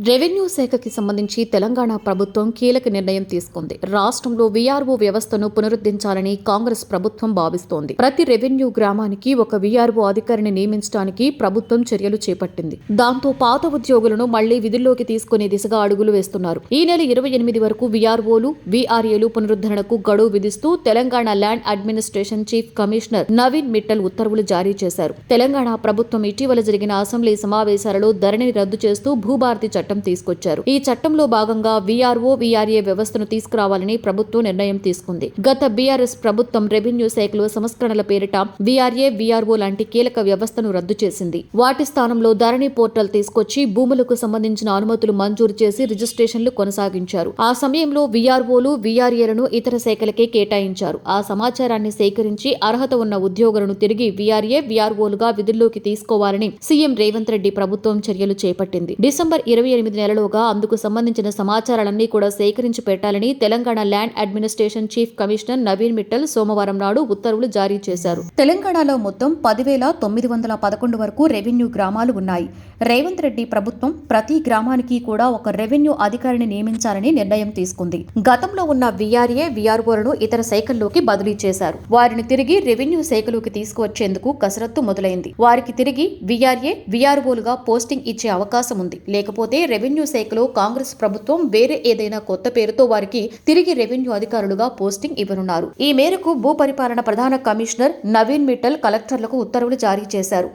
Revenue శాఖకి సంబంధించి తెలంగాణ ప్రభుత్వం కీలక నిర్ణయం తీసుకుంది. రాష్ట్రంలో వీఆర్ఓ వ్యవస్థను పునరుద్ధరించాలని కాంగ్రెస్ ప్రభుత్వం భావిస్తోంది. ప్రతి రెవెన్యూ గ్రామానికి ఒక వీఆర్ఓ అధికారిని నియమించడానికి ప్రభుత్వం చర్యలు చేపట్టింది. దాంతో పాత ఉద్యోగులను మళ్లీ విధుల్లోకి తీసుకునే దిశగా అడుగులు వేస్తున్నారు. ఈ నెల 28 వరకు వీఆర్ఓలు, వీఆర్ఏలు పునరుద్ధరణకు గడువు విధిస్తూ Telangana land administration chief commissioner Naveen Mittal ఉత్తర్వులు జారీ చేశారు. తెలంగాణ ప్రభుత్వం ఇటీవల జరిగిన అసెంబ్లీ సమావేశాలలో ధరణిని రద్దు చేస్తూ భూభారతి చట్టం తీసుకొచ్చారు. ఈ చట్టంలో భాగంగా వీఆర్ఓ, వీఆర్ఏ వ్యవస్థను తీసుకురావాలని ప్రభుత్వం నిర్ణయం తీసుకుంది. గత బీఆర్ఎస్ ప్రభుత్వం రెవెన్యూ శాఖలో సంస్కరణల పేరిట వీఆర్ఏ, వీఆర్ఓ లాంటి కీలక వ్యవస్థను రద్దు చేసింది. వాటి స్థానంలో ధరణి పోర్టల్ తీసుకొచ్చి భూములకు సంబంధించిన అనుమతులు మంజూరు చేసి రిజిస్ట్రేషన్లు కొనసాగించారు. ఆ సమయంలో వీఆర్ఓలు, వీఆర్ఏలను ఇతర శాఖలకే కేటాయించారు. ఆ సమాచారాన్ని సేకరించి అర్హత ఉన్న ఉద్యోగులను తిరిగి వీఆర్ఏ, వీఆర్ఓలుగా విధుల్లోకి తీసుకోవాలని సీఎం రేవంత్ రెడ్డి ప్రభుత్వం చర్యలు చేపట్టింది. డిసెంబర్ 28 నెలలోగా అందుకు సంబంధించిన సమాచారాలన్నీ కూడా సేకరించి పెట్టాలని Telangana land administration chief commissioner Naveen Mittal సోమవారం నాడు ఉత్తర్వులు జారీ చేశారు. తెలంగాణలో మొత్తం 10,911 వరకు రెవెన్యూ గ్రామాలు ఉన్నాయి. రేవంత్ రెడ్డి ప్రభుత్వం ప్రతి గ్రామానికి కూడా ఒక రెవెన్యూ అధికారిని నియమించాలని నిర్ణయం తీసుకుంది. గతంలో ఉన్న వీఆర్ఏ, వీఆర్ఓలను ఇతర శాఖల్లోకి బదిలీ చేశారు. వారిని తిరిగి రెవెన్యూ శాఖలోకి తీసుకువచ్చేందుకు కసరత్తు మొదలైంది. వారికి తిరిగి వీఆర్ఏ, వీఆర్ఓలుగా పోస్టింగ్ ఇచ్చే అవకాశం ఉంది. లేకపోతే రెవెన్యూ శాఖలో కాంగ్రెస్ ప్రభుత్వం వేరే ఏదైనా కొత్త పేరుతో వారికి తిరిగి రెవెన్యూ అధికారులుగా పోస్టింగ్ ఇవ్వనున్నారు. ఈ మేరకు భూపరిపాలన ప్రధాన కమిషనర్ నవీన్ మిట్టల్ కలెక్టర్లకు ఉత్తర్వులు జారీ చేశారు.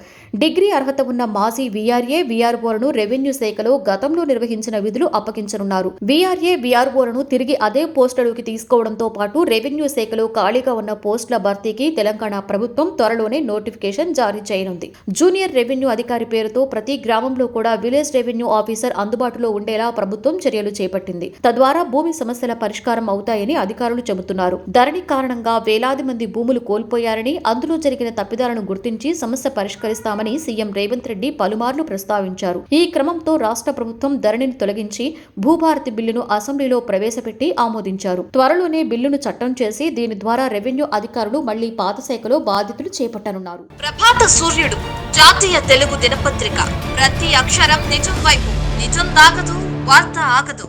డిగ్రీ అర్హత ఉన్న మాజీ వీఆర్ఏ, వీఆర్ఓలను రెవెన్యూ శాఖలో గతంలో నిర్వహించిన విధులు అప్పగించనున్నారు. వీఆర్ఏ, వీఆర్ఓలను తిరిగి అదే పోస్టులోకి తీసుకోవడంతో పాటు రెవెన్యూ శాఖలో ఖాళీగా ఉన్న పోస్టుల భర్తీకి తెలంగాణ ప్రభుత్వం త్వరలోనే నోటిఫికేషన్ జారీ చేయనుంది. జూనియర్ రెవెన్యూ అధికారి పేరుతో ప్రతి గ్రామంలో కూడా విలేజ్ రెవెన్యూ ఆఫీసర్ అందుబాటులో ఉండేలా ప్రభుత్వం చర్యలు చేపట్టింది. తద్వారా భూమి సమస్యల పరిష్కారం అవుతాయని అధికారులు చెబుతున్నారు. ధరణి కారణంగా వేలాది మంది భూములు కోల్పోయారని, అందులో జరిగిన తప్పిదాలను గుర్తించి సమస్య పరిష్కరిస్తామని సీఎం రేవంత్ రెడ్డి పలుమార్లు ప్రస్తావించారు. ఈ క్రమంతో రాష్ట్ర ప్రభుత్వం ధరణిని తొలగించి భూభారతి బిల్లును అసెంబ్లీలో ప్రవేశపెట్టి ఆమోదించారు. త్వరలోనే బిల్లును చట్టం చేసి దీని ద్వారా రెవెన్యూ అధికారులు మళ్లీ పాత శాఖలో బాధ్యతలు చేపట్టనున్నారు. ప్రభాత సూర్యుడు జాతీయ తెలుగు దినపత్రిక. ప్రతి అక్షరం నిజం వైపు. నిజం దాగదు, వార్త ఆగదు.